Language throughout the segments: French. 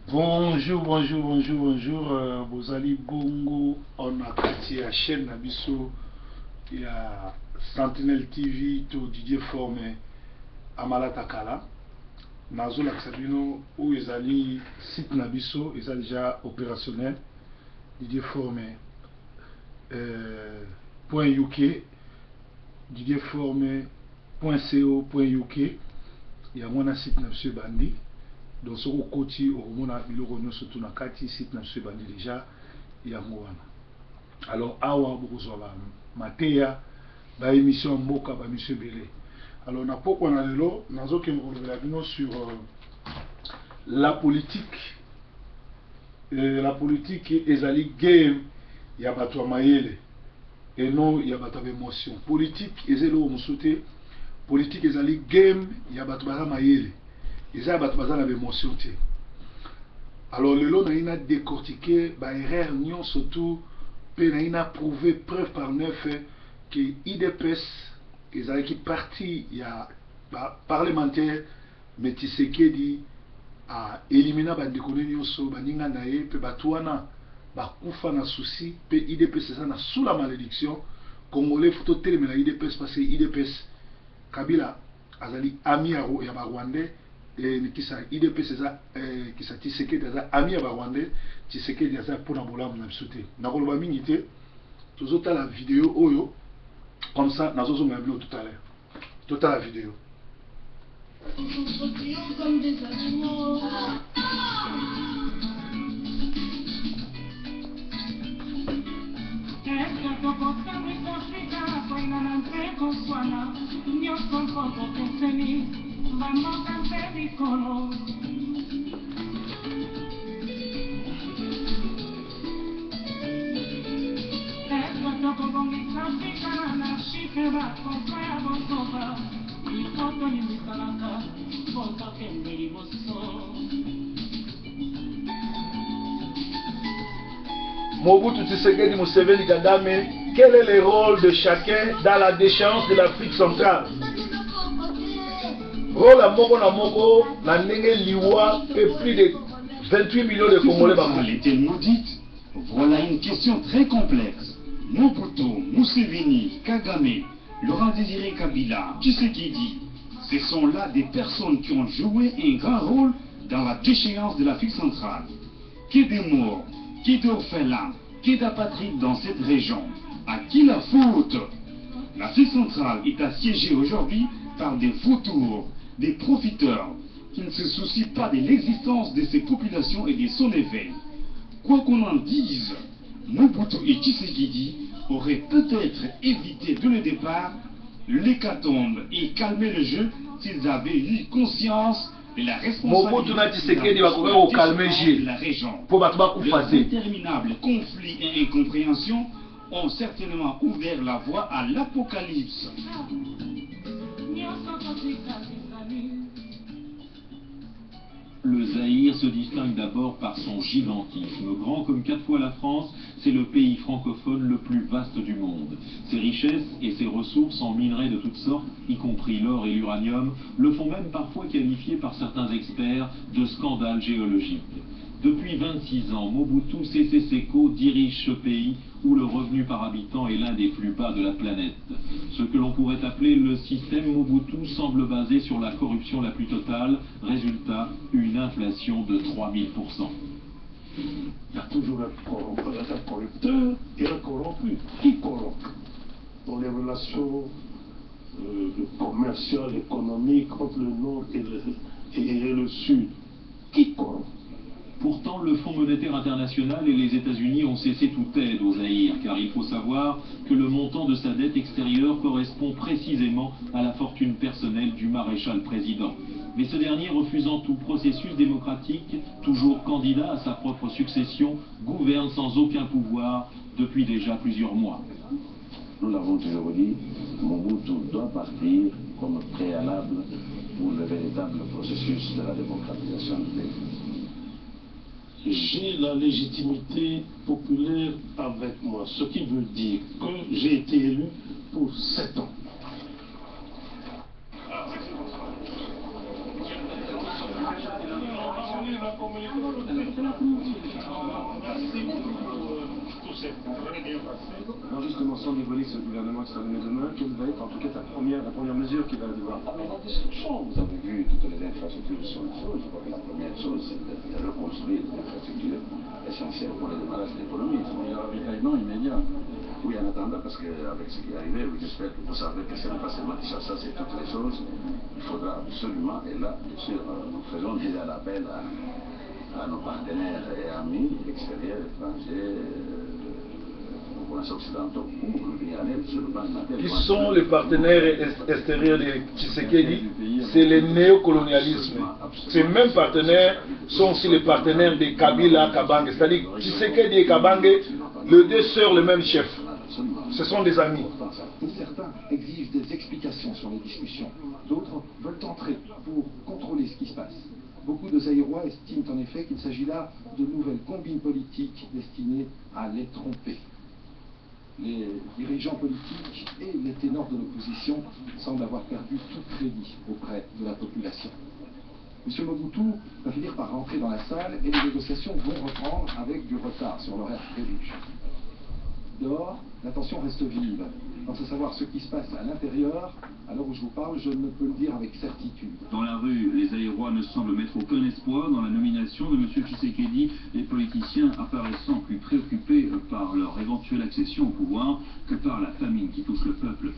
Bonjour, bonjour, bonjour, bonjour. Bozali Bongo, on a kati ya chaîne Nabiso, il y a Sentinel TV, tout Didier Formé, Amala Takala. Nazo Laksabino, où ils allaient site Nabiso, ils sont déjà opérationnel. Didier Formé, .uk, Didier Formé, .co.uk, il y a mon site Nabiso Bandi. Donc ce côté au moment où surtout na kati site na bandi déjà ya mwana. Alors awa bokozwa mateya ba émission mboka ba monsieur Belé. Alors na poko na lelo nazo ke ngolobela bino sur la politique ezali game ya bato ya mayele et non ya bato ya émotion. Politique ezelo musote politique ezali game ya bato ba mayele. Ils ont besoin d'émotion. Alors, le lot a décortiqué, erreur, surtout, il a prouvé preuve par neuf que l'IDPS, ils ont qui parti, il y a parlementaire, mais tu sais qu'il dit, à éliminer les déconnexions, baninga nae, pe batuana, bakufa na souci, pe IDPS c'est ça na sous la malédiction, Congolais faut tellement la IDPS parce que IDPS, Kabila, azali ami ya Rwandais. Kisa IDP seza kisa Tshisekedi za ami ya Rwandais Tshisekedi za pour na bolamu na bisote na koloba mingi te tozota la vidéo oyo comme ça nazozo ngabilo tout à l'heure tota la vidéo comme des animaux. Mobutu Tshisekedi Museveni Kagame, quel est le rôle de chacun dans la déchéance de l'Afrique centrale? Rôle à Moko na Moko, la Nenge Liwa fait plus de 28 millions de Congolais. Elle était maudite. Voilà une question très complexe. Mobutu, Museveni, Kagame, Laurent Désiré Kabila, Tshisekedi, ce sont là des personnes qui ont joué un grand rôle dans la déchéance de l'Afrique centrale. Qui des morts, qui d'orphelins, qui d'apatrides dans cette région? À qui la faute? L'Afrique centrale est assiégée aujourd'hui par des vautours, des profiteurs qui ne se soucient pas de l'existence de ces populations et de son éveil. Quoi qu'on en dise, Mobutu et Tshisekedi auraient peut-être évité dès le départ l'hécatombe et calmé le jeu s'ils avaient eu conscience de la responsabilité de la région. Les interminables conflits et incompréhensions ont certainement ouvert la voie à l'apocalypse. Le Zaïre se distingue d'abord par son gigantisme. Grand comme 4 fois la France, c'est le pays francophone le plus vaste du monde. Ses richesses et ses ressources en minerais de toutes sortes, y compris l'or et l'uranium, le font même parfois qualifier par certains experts de scandale géologique. Depuis 26 ans, Mobutu Sese Seko dirige ce pays où le revenu par habitant est l'un des plus bas de la planète. Ce que l'on pourrait appeler le système Mobutu semble basé sur la corruption la plus totale. Résultat, une inflation de 3000%. Il y a toujours un corrupteur et un corrompu. Qui corrompt? Dans les relations commerciales, économiques entre le Nord et le Sud. Qui corrompt? Pourtant, le Fonds monétaire international et les États-Unis ont cessé toute aide au Zaïre, car il faut savoir que le montant de sa dette extérieure correspond précisément à la fortune personnelle du maréchal président. Mais ce dernier, refusant tout processus démocratique, toujours candidat à sa propre succession, gouverne sans aucun pouvoir depuis déjà plusieurs mois. Nous l'avons toujours dit, Mobutu doit partir comme préalable pour le véritable processus de la démocratisation du pays. J'ai la légitimité populaire avec moi, ce qui veut dire que j'ai été élu pour 7 ans. Non, justement, sans dévoiler ce gouvernement qui sera donné demain, quelle va être en tout cas la première mesure qu'il va devoir? Vous avez vu toutes les infrastructures sont une chose. Je crois que la première chose, c'est de reconstruire les infrastructures essentielles pour le démarrage de l'économie. Il y a un ravitaillement immédiat. Oui, en attendant, parce qu'avec ce qui est arrivé, oui, j'espère que vous savez que ce n'est pas seulement ça, c'est toutes les choses. Il faudra absolument, et là, bien sûr, nous faisons déjà l'appel à nos partenaires et amis extérieurs, étrangers, occidentaux, pour venir en aide sur le plan humanitaire. Qui sont les partenaires extérieurs de Tshisekedi? C'est le néocolonialisme. Ces mêmes partenaires sont aussi les partenaires de Kabila Kabange. C'est-à-dire Tshisekedi et Kabange, les deux sœurs, le même chef. Ce sont des amis. Certains exigent des explications sur les discussions. D'autres veulent entrer pour contrôler ce qui se passe. Beaucoup de Zaïrois estiment en effet qu'il s'agit là de nouvelles combines politiques destinées à les tromper. Les dirigeants politiques et les ténors de l'opposition semblent avoir perdu tout crédit auprès de la population. M. Mobutu va finir par rentrer dans la salle et les négociations vont reprendre avec du retard sur l'horaire prévu. Dehors, la tension reste vive. Dans à savoir ce qui se passe à l'intérieur, à l'heure où je vous parle, je ne peux le dire avec certitude. Dans la rue, les Zaïrois ne semblent mettre aucun espoir dans la nomination de M. Tshisekedi, les politiciens apparaissant plus préoccupés par leur éventuelle accession au pouvoir que par la famine qui touche le peuple.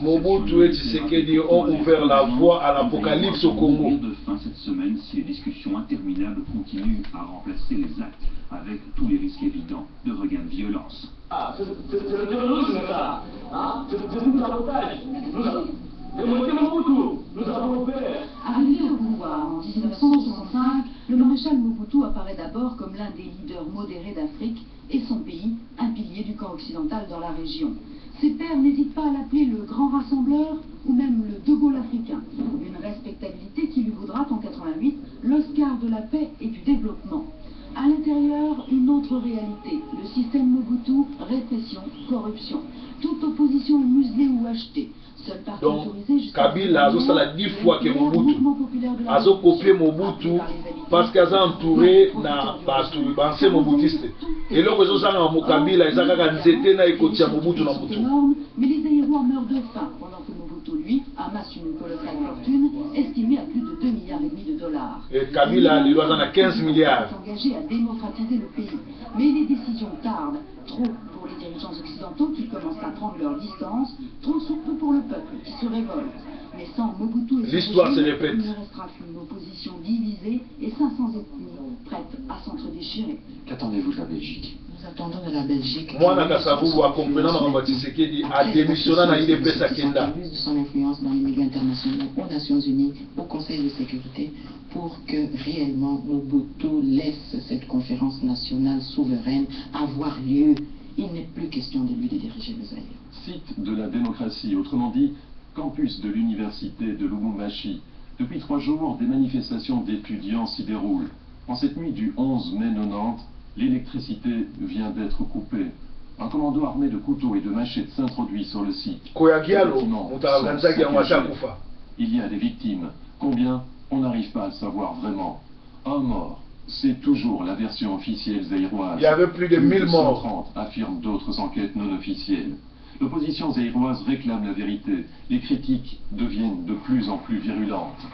Mobutu et Tshisekedi ont ouvert la voie à l'apocalypse au Congo. De fin cette semaine si les discussions interminables continuent à remplacer les actes avec tous les risques évidents de regain de violence. Ah, c'est le terrorisme, ça. Hein? C'est du sabotage. Nous avons fait. Arrivé au pouvoir en 1965, le maréchal Mobutu apparaît d'abord comme l'un des leaders modérés d'Afrique et son pays, un pilier du camp occidental dans la région. Ses pairs n'hésitent pas à l'appeler le grand rassembleur ou même le De Gaulle africain. Une respectabilité qui lui vaudra en 88 l'Oscar de la paix et du développement. À l'intérieur, une autre réalité. Le système Mobutu, répression, corruption. Toute opposition est muselée ou achetée. Seul parti autorisé jusqu'à Kabila a la 10 fois que Mobutu a copié Mobutu parce qu'il a entouré na bansé Mobutiste. Et là, ils ont Kabila, ils ont nzete na ekoti ya Mobutu na Mobutu. Mais les Zaïrois meurent de faim pendant que Mobutu, lui, amasse une colossale fortune estimée à plus de 2,5 milliards de dollars. Et Kabila, il doit en a 15 milliards. Engagé à démocratiser le pays. Mais les décisions tardent. Trop pour les dirigeants occidentaux qui commencent à prendre leur distance, trop surtout pour le peuple qui se révolte. Mais sans Mobutu et l'histoire se répète. Il ne restera qu'une opposition divisée et 500 ethnies prêtes à s'entre-déchirer. Qu'attendez-vous de la Belgique? Nous attendons de la Belgique. Moi, Nakasavu, a comprenant ma Tshisekedi, a démissionné dans l'IDP Sakenda. De son influence dans les milieux internationaux, aux Nations Unies, au Conseil de sécurité, pour que réellement Mobutu laisse cette conférence nationale souveraine avoir lieu. Il n'est plus question de lui de diriger le Zaïre. Site de la démocratie, autrement dit, campus de l'université de Lubumbashi. Depuis 3 jours, des manifestations d'étudiants s'y déroulent. En cette nuit du 11 mai 90, l'électricité vient d'être coupée. Un commando armé de couteaux et de machettes s'introduit sur le site. Il y a des victimes. Combien? On n'arrive pas à le savoir vraiment. Un mort. C'est toujours la version officielle zaïroise. Il y avait plus de 1000 morts. 130, affirment d'autres enquêtes non officielles. L'opposition zaïroise réclame la vérité. Les critiques deviennent de plus en plus virulentes.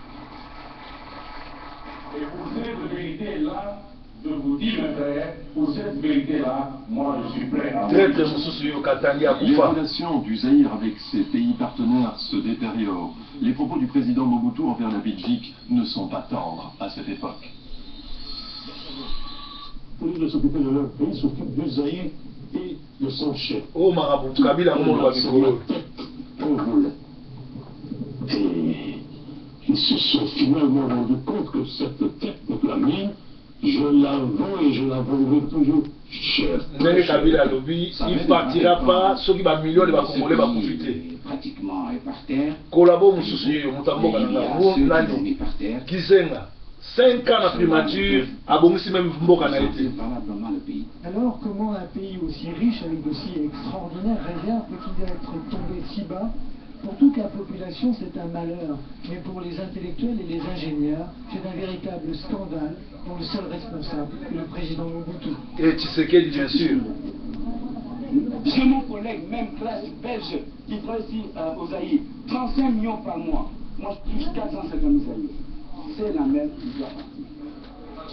Et pour cette vérité-là, je vous dis, mes frères, pour cette vérité-là, moi je suis prêt à... Les relations du Zaïre avec ses pays partenaires se détériorent. Les propos du président Mobutu envers la Belgique ne sont pas tendres à cette époque. Au lieu de s'occuper de leur pays, s'occupe du Zaïre et de son chef. Oh, Marabout, Kabila, et ils se sont finalement rendus compte que cette tête de la mine, je la vends et je la vendrai toujours cher. Kabila Lobby, il ne partira pas, ceux qui va millions de Congolais vont profiter. Pratiquement est par terre. Collabo Moussoussou, Moutambo Nani, Kizenga. 5 ans de primature, Abongsi même Mboka n'a été. Alors, comment un pays aussi riche, avec aussi extraordinaire réserve, peut-il être tombé si bas Pour toute la population, c'est un malheur, mais pour les intellectuels et les ingénieurs, c'est un véritable scandale dont le seul responsable est le président Mobutu. Et Tshisekedi, bien sûr. J'ai mon collègue, même classe belge, qui travaille ici au Zaïre, 35 millions par mois. Moi, je touche 450 000 Zaïre. C'est la même qui doit partir.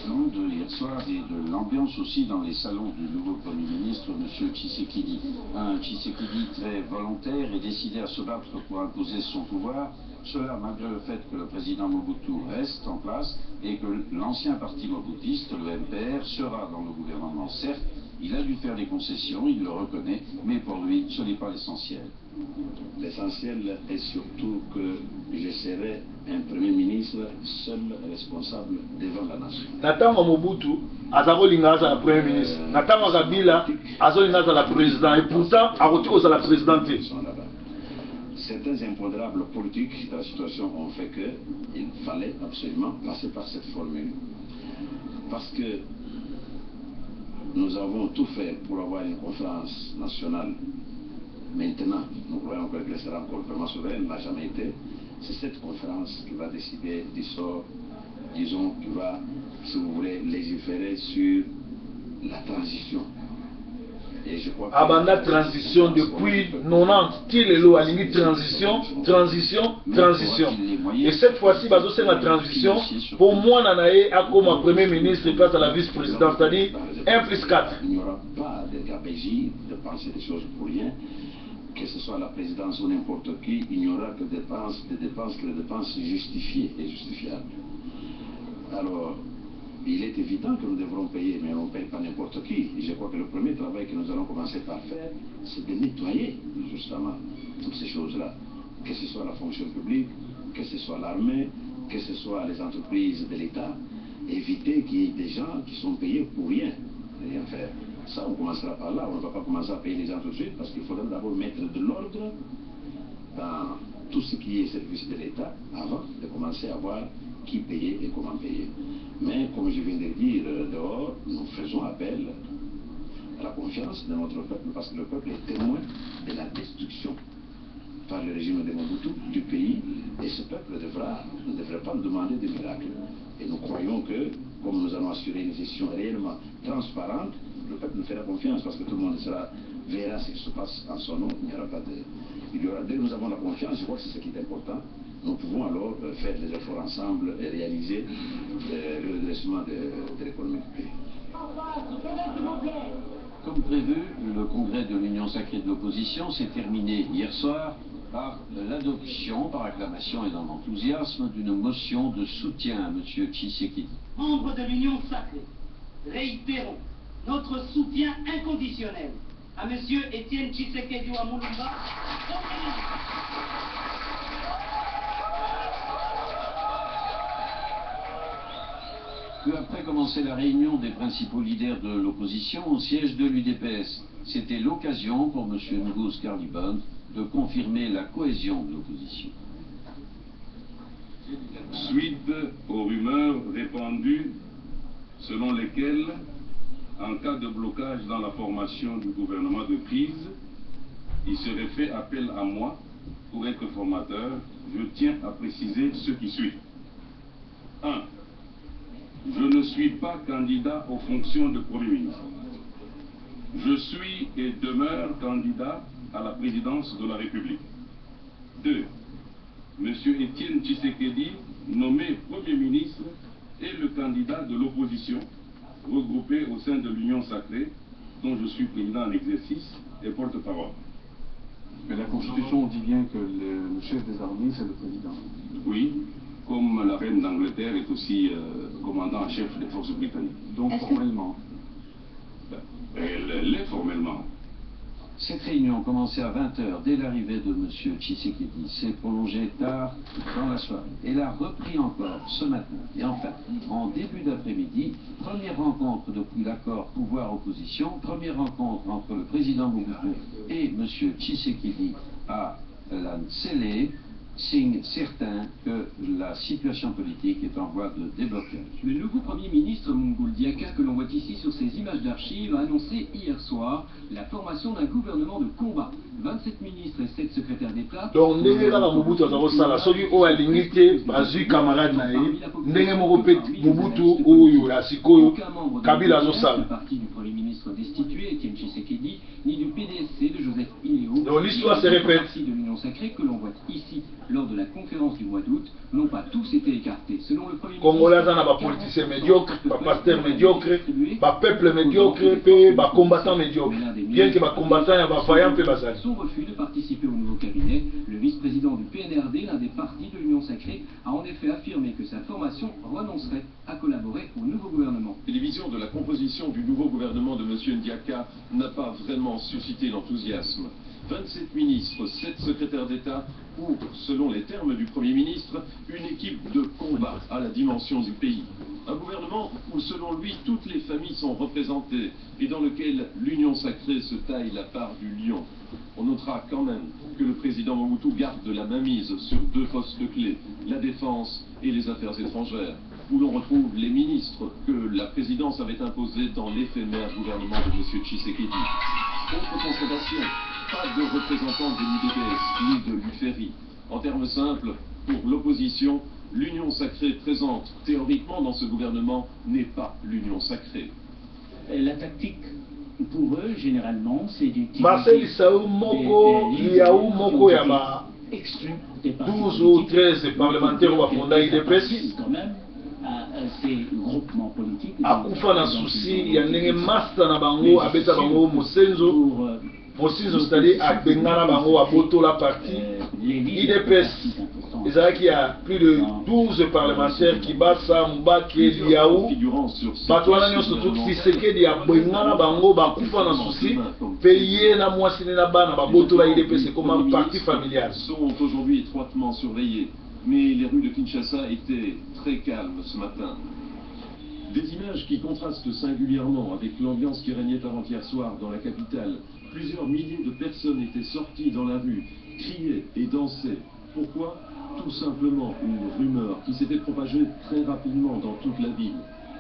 De hier soir et de l'ambiance aussi dans les salons du nouveau Premier ministre, M. Tshisekedi. Un Tshisekedi très volontaire et décidé à se battre pour imposer son pouvoir, cela malgré le fait que le président Mobutu reste en place et que l'ancien parti mobutiste, le MPR, sera dans le gouvernement. Certes, il a dû faire des concessions, il le reconnaît, mais pour lui, ce n'est pas l'essentiel. L'essentiel est surtout que je serai un Premier ministre seul responsable devant la nation. Natanga Mobutu, Azarolinga la Premier ministre. Natanga Kabila, Azarolinga la président. Et pourtant, Arotiko la présidente. Certains impondérables politiques de la situation ont fait qu'il fallait absolument passer par cette formule. Parce que nous avons tout fait pour avoir une conférence nationale. Maintenant, nous croyons que le sera encore vraiment souverain, n'a jamais été. C'est cette conférence qui va décider du sort, disons, qui va, si vous voulez, légiférer sur la transition. Et je crois que... Abanda transition depuis 90, Tilelo a dit transition. Et cette fois-ci, c'est la transition. Pour moi, Nanae a comme Premier ministre face à la vice-présidente, c'est-à-dire 1+4. Il n'y aura pas de gabégie, de penser des choses pour rien. Que ce soit la présidence ou n'importe qui, il n'y aura que des dépenses justifiées et justifiables. Alors, il est évident que nous devrons payer, mais on ne paye pas n'importe qui. Et je crois que le premier travail que nous allons commencer par faire, c'est de nettoyer justement toutes ces choses-là. Que ce soit la fonction publique, que ce soit l'armée, que ce soit les entreprises de l'État, éviter qu'il y ait des gens qui sont payés pour rien faire. Ça, on commencera par là, on ne va pas commencer à payer les gens tout de suite, parce qu'il faudra d'abord mettre de l'ordre dans tout ce qui est service de l'État, avant de commencer à voir qui payer et comment payer. Mais, comme je viens de le dire dehors, nous faisons appel à la confiance de notre peuple, parce que le peuple est témoin de la destruction par le régime de Mobutu du pays, et ce peuple ne devrait pas nous demander des miracles. Et nous croyons que, comme nous allons assurer une gestion réellement transparente, le peuple nous fera confiance, parce que tout le monde verra ce qui se passe en son nom. Dès que nous avons la confiance, je crois que c'est ce qui est important, nous pouvons alors faire des efforts ensemble et réaliser le redressement de l'économie du pays. Comme prévu, le congrès de l'Union sacrée de l'opposition s'est terminé hier soir par l'adoption, par acclamation et dans l'enthousiasme, d'une motion de soutien à M. Tshisekedi. Membres de l'Union sacrée, réitérons notre soutien inconditionnel à M. Étienne Tshisekedi Wamulumba. Peu après commençait la réunion des principaux leaders de l'opposition au siège de l'UDPS. C'était l'occasion pour M. Ngozi Carlibon de confirmer la cohésion de l'opposition. Suite aux rumeurs répandues selon lesquelles, en cas de blocage dans la formation du gouvernement de crise, il serait fait appel à moi pour être formateur, je tiens à préciser ce qui suit. 1. Je ne suis pas candidat aux fonctions de Premier ministre. Je suis et demeure candidat à la présidence de la République. 2. M. Étienne Tshisekedi, nommé Premier ministre, est le candidat de l'opposition, regroupé au sein de l'Union sacrée, dont je suis président en exercice et porte-parole. Mais la Constitution dit bien que le chef des armées, c'est le président. Oui, comme la reine d'Angleterre est aussi commandant en chef des forces britanniques. Donc formellement. Elle l'est formellement. Cette réunion commençait à 20h dès l'arrivée de M. Tshisekedi, s'est prolongée tard dans la soirée. Elle a repris encore ce matin. Et enfin, en début d'après-midi, première rencontre depuis l'accord pouvoir-opposition, première rencontre entre le président Mobutu et M. Tshisekedi à la Nsele. signe certain que la situation politique est en voie de déblocage. Le nouveau Premier ministre Mongol Diaka, que l'on voit ici sur ces images d'archives, a annoncé hier soir la formation d'un gouvernement de combat. 27 ministres et 7 secrétaires d'État. Donc, ndenge kaka Mobutu azakosala soki oyo alingi te bazwi camarade na ye ndenge moko mpe Mobutu oyo ya sikoyo Kabila azosala. Parti du Premier ministre destitué Etienne Tshisekedi ni du PDSC de Joseph Iléo. Donc l'histoire se répète. Parti de l'Union sacrée que l'on voit ici lors de la conférence du mois d'août n'ont pas tous été écartés. Selon le Premier ministre, Congolais aza na ba politiciens médiocres, ba pasteurs médiocres, ba peuple médiocre pe ba combattants médiocres. Bien que ba combattants ya ba vaillants pe bazali. Son refus de participer au nouveau cabinet, le vice-président du PNRD, l'un des partis de l'Union sacrée, a en effet affirmé que sa formation renoncerait à collaborer au nouveau gouvernement. La division de la composition du nouveau gouvernement de M. Ndiaka n'a pas vraiment suscité l'enthousiasme. 27 ministres, 7 secrétaires d'État ou, selon les termes du Premier ministre, une équipe de combat à la dimension du pays. Un gouvernement où, selon lui, toutes les familles sont représentées et dans lequel l'Union sacrée se taille la part du lion. On notera quand même que le président Mobutu garde de la mainmise sur 2 postes clés, la défense et les affaires étrangères, où l'on retrouve les ministres que la présidence avait imposés dans l'éphémère gouvernement de M. Tshisekedi. Autre constatation, pas de représentants de l'UDPS ni de l'UFERI. En termes simples, pour l'opposition, l'Union sacrée présente théoriquement dans ce gouvernement n'est pas l'Union sacrée. La tactique pour eux, généralement, c'est d'utiliser Marcel Issaou Moko, Liaou Moko Yama, 12 ou 13 parlementaires au Fonda IDPS. Quand même à ces groupements politiques. Akufa na souci, ya ndenge master na bango, abeta bango Mosenzo. Mosenzo, c'est-à-dire à Bengana bango, à Boto la partie. IDPS, il y a plus de 12 parlementaires qui battent ça, Mbake, Liaou. Batouana nyo surtout Tshisekedi ya Bengana bango, bakufa na souci, payé na mwasine na bana, Boto la IDPS comme un parti familial. Sont aujourd'hui étroitement surveillés. Mais les rues de Kinshasa étaient très calmes ce matin. Des images qui contrastent singulièrement avec l'ambiance qui régnait avant-hier soir dans la capitale. Plusieurs milliers de personnes étaient sorties dans la rue, criaient et dansaient. Pourquoi? Tout simplement une rumeur qui s'était propagée très rapidement dans toute la ville.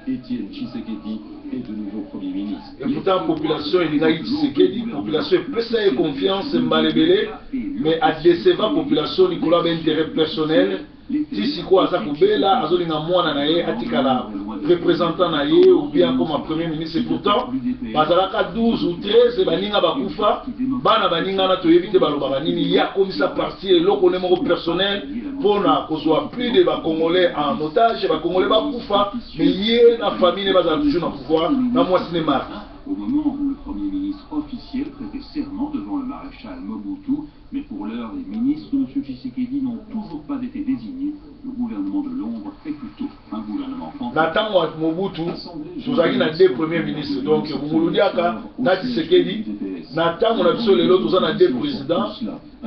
Etienne Tshisekedi est de nouveau Premier ministre. Et pourtant, la population est Tshisekedi, la population est confiance, Mbalebele, mais à décevoir la population, il y a un intérêt personnel. Si Siko Aza Koubela, Azolinga Mwana Naye, Atikala, représentant Naye, ou bien comme un Premier ministre, et pourtant, Bazalaka 12 ou 13, Baninga Bakoufa, Bana Baninga Nato éviter Balobanini, il y a comme ça parti, et l'eau personnel, pour qu'on plus de Congolais en otage, les Congolais Bakoufa, mais il y a la famille qui va toujours dans le pouvoir, dans moi cinéma. Au moment où le Premier ministre officiel prêtait serment devant le maréchal Mobutu, mais pour l'heure, les ministres de M. Tshisekedi n'ont toujours pas été désignés. Le gouvernement de l'ombre est plutôt un gouvernement fantasme. Nathan Mobutu, nous avons 2 premiers ministres. Donc, Mouloudiaka, Tshisekedi, Nathan, on a besoin de l'autre, nous avons 2 présidents.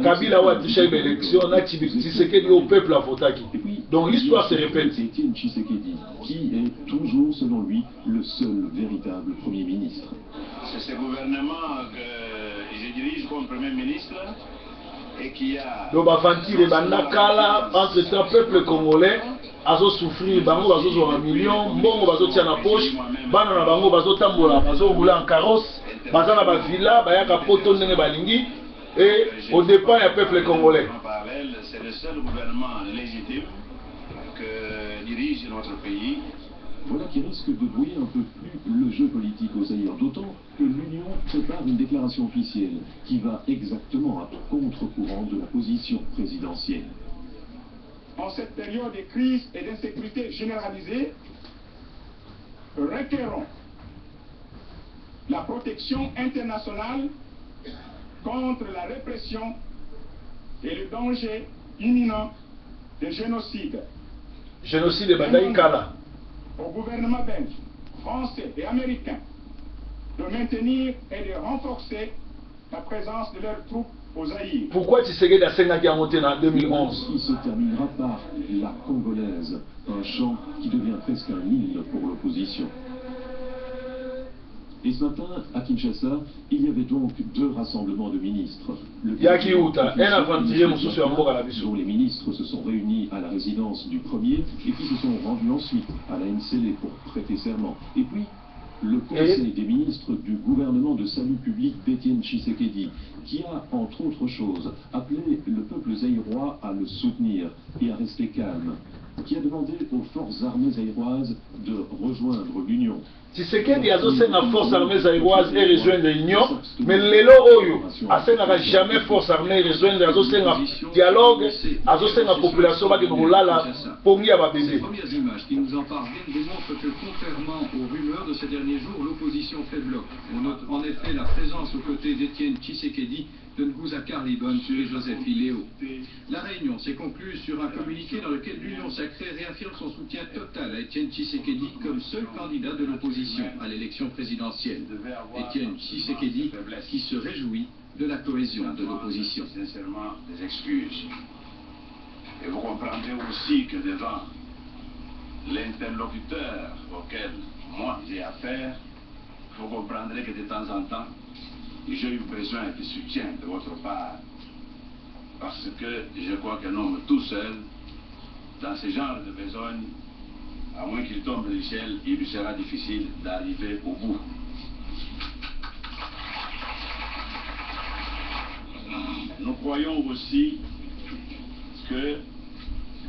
Kabila a touché l'élection, Tshisekedi au peuple a voté. Donc, l'histoire se répète. Etienne Tshisekedi, qui est toujours, selon lui, le seul véritable Premier ministre. C'est ce gouvernement que je dirige comme Premier ministre. Donc, Bavantile Bandakala, entre-temps, peuple congolais, azo souffrir, bango bazo zoa million, mbongo bazo tia na poche, bana na bango bazo tambola, bazo rouler en carrosse, baza na ba villa, bayaka poto ndenge balingi, et au départ, il y a peuple congolais. C'est le seul gouvernement légitime que dirige notre pays. Voilà qui risque de brouiller un peu plus le jeu politique au Zaïre, d'autant que l'Union prépare une déclaration officielle qui va exactement à contre-courant de la position présidentielle. En cette période de crise et d'insécurité généralisée, requérons la protection internationale contre la répression et le danger imminent de génocide. Génocide de Bataïkala. Au gouvernement belge, français et américain de maintenir et de renforcer la présence de leurs troupes au Zaïre. Pourquoi Tshisekedi a Sengaki a monté en 2011? Il se terminera par la Congolaise, un chant qui devient presque un hymne pour l'opposition. Et ce matin, à Kinshasa, il y avait donc 2 rassemblements de ministres. Dont les ministres se sont réunis à la résidence du premier et puis se sont rendus ensuite à la NCD pour prêter serment. Et puis, le Conseil des ministres du gouvernement de salut public d'Étienne Tshisekedi, qui a, entre autres choses, appelé le peuple zaïrois à le soutenir et à rester calme, qui a demandé aux forces armées zaïroises de rejoindre l'Union. Tshisekedi azosenga force armée zaïroise et rejoindre l'Union, mais lelo oyo asengaka jamais force armée rejoindre, azosenga dialogue, azosenga population bakende kolala pongi ya babebe. Ces premières images qui nous en parviennent démontrent que contrairement aux rumeurs de ces derniers jours, l'opposition fait bloc. On note en effet la présence aux côtés d'Étienne Tshisekedi de Nguza Karlibon et Joseph Iléo. La réunion s'est conclue sur un communiqué dans lequel l'Union sacrée réaffirme son soutien total à Étienne Tshisekedi comme seul candidat de l'opposition à l'élection présidentielle. Étienne Tshisekedi qui se réjouit de la cohésion de l'opposition. Sincèrement, des excuses. Et vous comprendrez aussi que devant l'interlocuteur auquel moi j'ai affaire, vous comprendrez que de temps en temps, j'ai eu besoin de soutien de votre part. Parce que je crois qu'un homme tout seul, dans ce genre de besogne, à moins qu'il tombe de l'échelle, il lui sera difficile d'arriver au bout. Nous croyons aussi que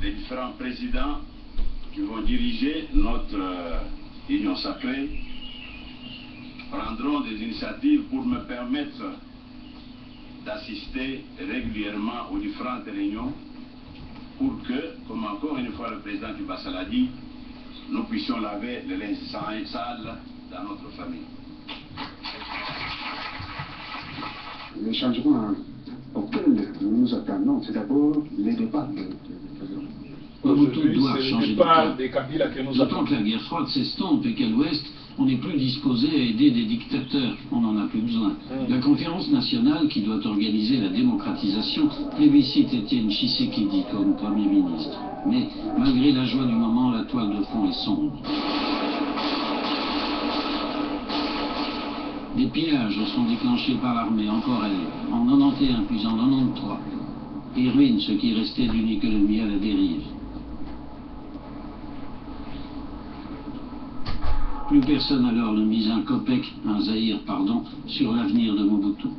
les différents présidents qui vont diriger notre union sacrée prendront des initiatives pour me permettre d'assister régulièrement aux différentes réunions pour que, comme encore une fois le président Kibasa l'a dit, nous puissions laver le linge sale dans notre famille. Le changement auquel nous nous attendons, c'est d'abord les départs de Mobutu doit changer de cap. D'autant que la guerre froide s'estompe et qu'à l'ouest, on n'est plus disposé à aider des dictateurs. On n'en a plus besoin. La conférence nationale qui doit organiser la démocratisation plébiscite Étienne Tshisekedi comme Premier ministre. Mais malgré la joie du moment, la toile de fond est sombre. Des pillages sont déclenchés par l'armée en Corée, en 91 puis en 93, et ruinent ce qui restait d'une économie à la dérive. Plus personne alors ne mise un zaïr, sur l'avenir de Mobutu.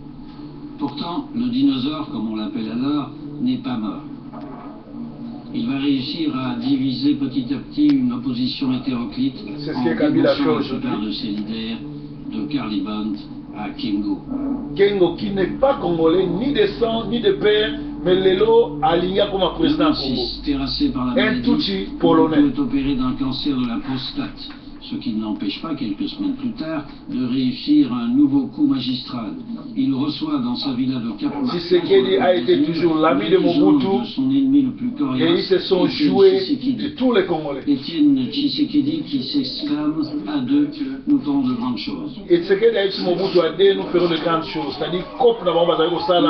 Pourtant, le dinosaure, comme on l'appelle alors, n'est pas mort. Il va réussir à diviser petit à petit une opposition hétéroclite en débouchant la plupart de ses leaders, de Karlibon à Kengo. Kengo qui n'est pas congolais, ni de sang, ni de père, mais Lelo aligné comme un président Congo. Terrassé par la maladie, Mobutu est opéré d'un cancer de la prostate. Ce qui ne l'empêche pas, quelques semaines plus tard, de réussir un nouveau coup magistral. Il reçoit dans sa villa de Kapwa. Tshisekedi a été toujours l'ami de Mobutu, son ennemi le plus coriace, et ils se sont joués de tous les Congolais. Étienne Tshisekedi qui s'exclame à deux, nous ferons de grandes choses. Et Tshisekedi a dit Mobutu à deux, nous ferons de grandes choses. C'est-à-dire, comme nous avons fait ça,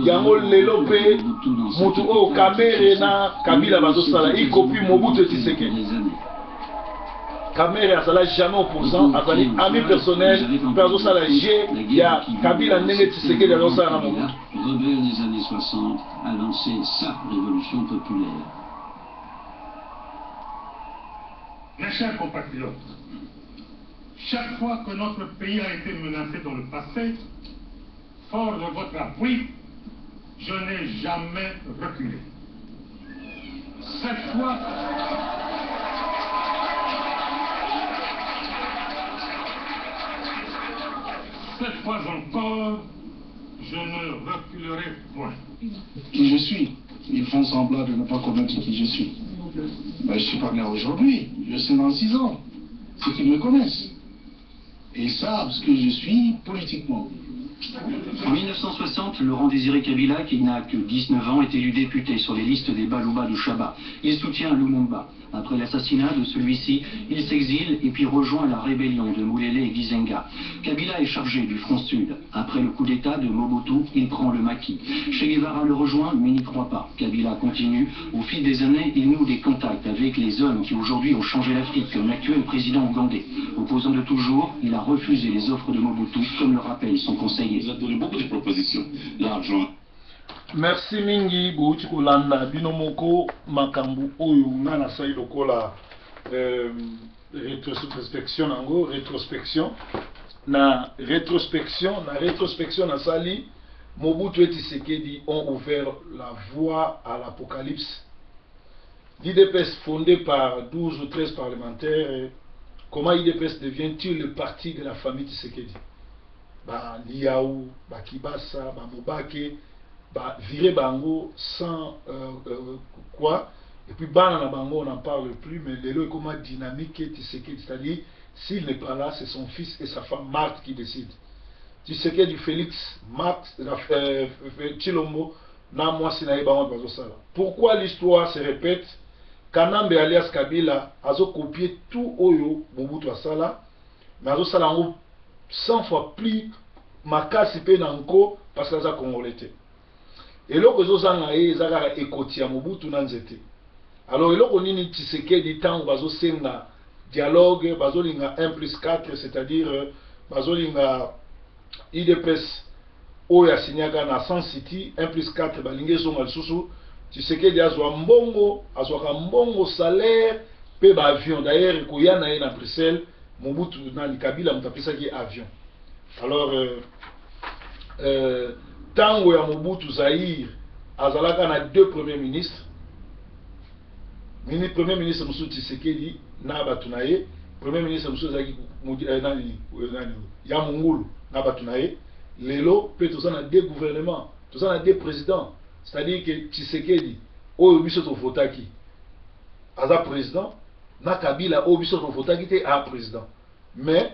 Yango Lelope, Mobutu au Kamere na Kabila Bazosala, il copie Mobutu Tshisekedi. Kamere azala jamais opposant, azali ami personnel, perso sala G, il y a Kabila Ndenge Tshisekedi azosala na Mobutu. Rebelle des années 60 a lancé sa révolution populaire. Mes chers compatriotes, chaque fois que notre pays a été menacé dans le passé, fort de votre appui, je n'ai jamais reculé. Cette fois, encore, je ne reculerai point. Qui je suis? Ils font semblant de ne pas connaître qui je suis. Ben, je ne suis pas né aujourd'hui, je sais dans 6 ans. C'est qu'ils me connaissent. Et ils savent ce que je suis politiquement. En 1960, Laurent Désiré Kabila, qui n'a que 19 ans, est élu député sur les listes des Baluba du Chaba. Il soutient Lumumba. Après l'assassinat de celui-ci, il s'exile et puis rejoint la rébellion de Moulele et Gizenga. Kabila est chargé du front sud. Après le coup d'état de Mobutu, il prend le maquis. Che Guevara le rejoint, mais n'y croit pas. Kabila continue. Au fil des années, il noue des contacts avec les hommes qui aujourd'hui ont changé l'Afrique, comme l'actuel président ougandais. Opposant de toujours, il a a refusé les offres de Mobutu, comme le rappelle son conseiller. Il a donné beaucoup de propositions. L'argent. Merci mingi bouti kolanda binomoko makambu oyo ngana sai lokola rétrospection nango rétrospection na sali Mobutu et Tshisekedi ont ouvert la voie à l'apocalypse. L'IDPS fondé par 12 ou 13 parlementaires, comment l'IDPS devient-il le parti de la famille Tshisekedi? Ba Liaou, ba Kibasa, ba Mobake, bah, virer Bango sans quoi, et puis Banana Bango on n'en parle plus, mais l'élo est comment dynamique Tshisekedi, c'est-à-dire s'il n'est pas là, c'est son fils et sa femme Marthe qui décident. Tshisekedi Félix, Marthe, Chilombo, pourquoi l'histoire se répète? Kanambe alias Kabila a copié tout Oyo Mobutu Asala, mais a Sala 100 fois plus makasi pe nanko parce que ça congolais. Et là que zozanga ezaka ekoti ya Mobutu na nzete. Alors eloko nini Tshisekedi tango bazo senga dialogue bazolinga 1+4, c'est-à-dire bazolinga IDPS oya signaka na San City 1+4 balinge zonga lisusu Tshisekedi azwa mbongo salaire pe ba avion d'ailleurs koya na ye na Bruxelles Mobutu na Kabila mutapesa ki avion. Alors tango ya Mobutu Zaïre azalaka na 2 premiers ministres. Premier ministre Moussou Tshisekedi na batunaye, premier ministre Moussou Zaki Yamungulu na batunaye. Lelo peut tous en 2 gouvernements, tous en 2 présidents. C'est-à-dire que Tshisekedi oyo biso to votaki aza président, na Kabila oyo biso to votaki te a président. Mais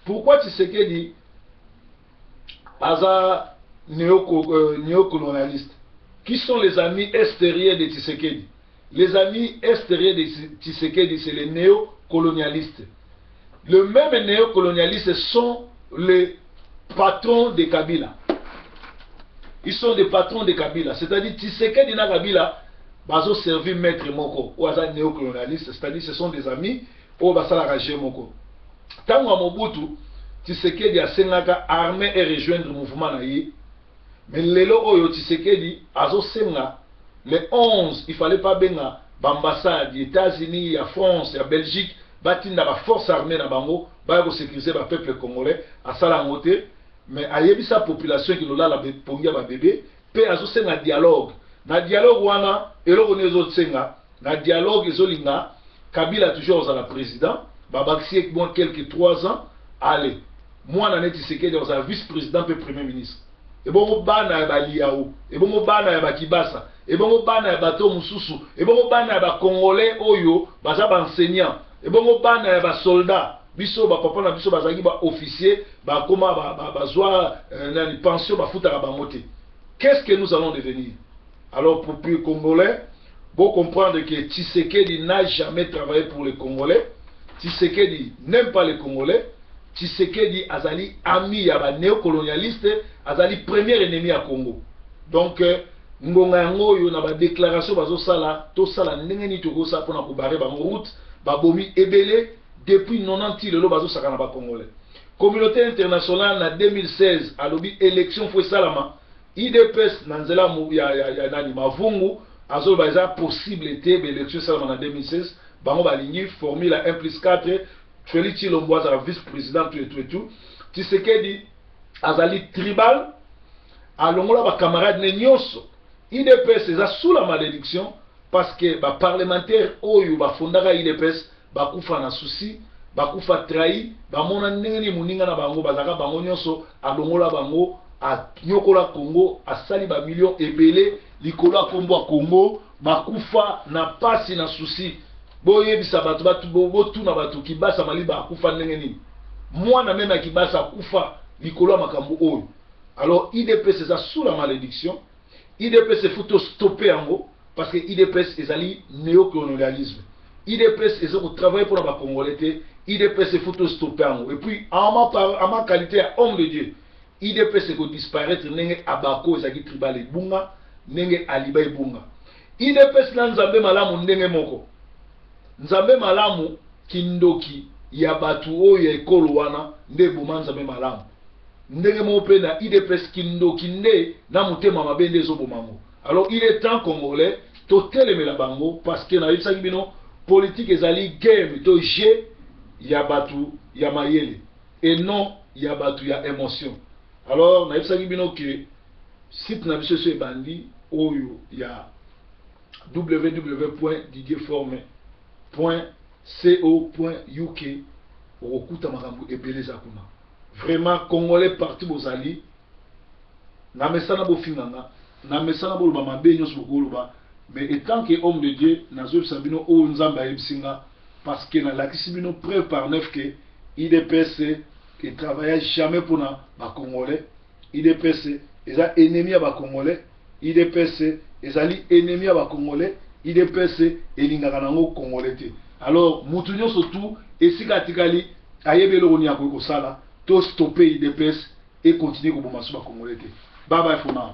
pourquoi Tshisekedi aza néocolonialiste? Qui sont les amis extérieurs de Tshisekedi? Les amis extérieurs de Tshisekedi, c'est les néocolonialistes. Le même néocolonialistes sont les patrons de Kabila. Ils sont des patrons de Kabila. C'est-à-dire Tshisekedi na Kabila bazo servi maître moko ou aza néocolonialiste, c'est-à-dire ce sont des amis ou basala ragé moko. Tango Mobutu Tshisekedi a sengaka armée et rejoindre le mouvement na ye. Mais lelo oyo Tshisekedi azo senga le 11, il fallait pas benga l'ambassade des États-Unis, à France, à Belgique, batinda ba force armée na bango, ba ko sécuriser ba peuple congolais à Salangote, mais ayebi sa population qui lola la pongia ba bébé, pe azo senga dialogue. Na dialogue wana eloko nezo tsenga, na dialogue ezolinga Kabila toujours à la président, ba baxi bon quelques 3 ans, allez. Moi na neti Tshisekedi aux vice-président pe premier ministre. Et bon bana ya Liaou, et bon bana ya Kibasa, et bon bana ya bato mususu, et bon bana ya Congolais oyo, baza ba enseignant, et bon bana ya soldat, biso ba papa na biso bazaki ba officier, ba koma ba zwa na pension ba futa ba moté. Qu'est-ce que nous allons devenir? Alors pour les Congolais, vous comprendre que Tshisekedi n'a jamais travaillé pour les Congolais. Tshisekedi n'aime pas les Congolais. Tshisekedi azali ami ya ba néocolonialiste, azali premier ennemi à Congo. Donc ngonga yango yo na ba déclaration bazo sala to sala ndenge ni toko sa pona ko barrer ba route ba bomi ebele depuis 90 lelo bazo saka na ba Congolais. Communauté internationale na 2016 a lobi élection foi salama IDPS na nzela mu ya nani mavungu azo baza possibilité be élection salama na 2016 bango balingi formule 1+4 Félix Chilombo azala vice-président tout. Tshisekedi azali tribal alongola ba camarades ne nyonso. IDPS eza sous la malédiction parce que ba parlementaire oyo ba fondaka IDPS ba kufa na souci, ba kufa trahi, ba mona ndenge muninga na bango bazaka bango nyonso alongola bango a nyokola Congo asali ba millions ebele likolo kombo a Congo ba kufa na pasi na souci. Boye bisa batu botu na batu Kibasa maliba akufa ndenge nini. Mwana même Kibasa akufa likolo makambo oyo. Alors IDPS c'est sous la malédiction. IDPS c'est faut stopper yango parce que IDPS ezali néocolonialisme. IDPS ezoko travailler pour la Congolais. IDPS c'est faut stopper yango. Et puis en ma qualité homme de Dieu, IDPS c'est ko disparaître ndenge abako ezaki tribal ebunga, ndenge aliba ebunga. IDPS na nzambe malamu ndenge moko. Nzambe malamu kindoki ya batu oyo ya ekolo wana nde bomanza me malamu ndenge mo pe na IDPS kindoki nde na motema mabe nde ezobomango. Alors il est temps congolais totelemela bango parce que na yebisaki bino politique ezali game to jeu ya batu ya mayele et non ya batu ya émotion. Alors na yebisaki bino que site na biso so ebandi oyo ya www.didierforme.co.uk okuta makambo ebeleza kuna. Vraiment congolais parti bozali na mesana bofinganga na mesana boloba mabe nyonso bokoloba mais étant que homme de Dieu nazoyebisa bino oyo nzambe ayebisinga parce que nalakisi bino preuve par neuf que IDPS ne travaille jamais pour na congolais. IDPS eza ennemi ya congolais. IDPS ezali ennemi ya congolais. IDPS elingaka nango congolais te. Alors mutu nyonso tu esika atikali ayebeli oni ya kosala to stopper IDPS et continuer koboma so congolais te. Bye bye for now.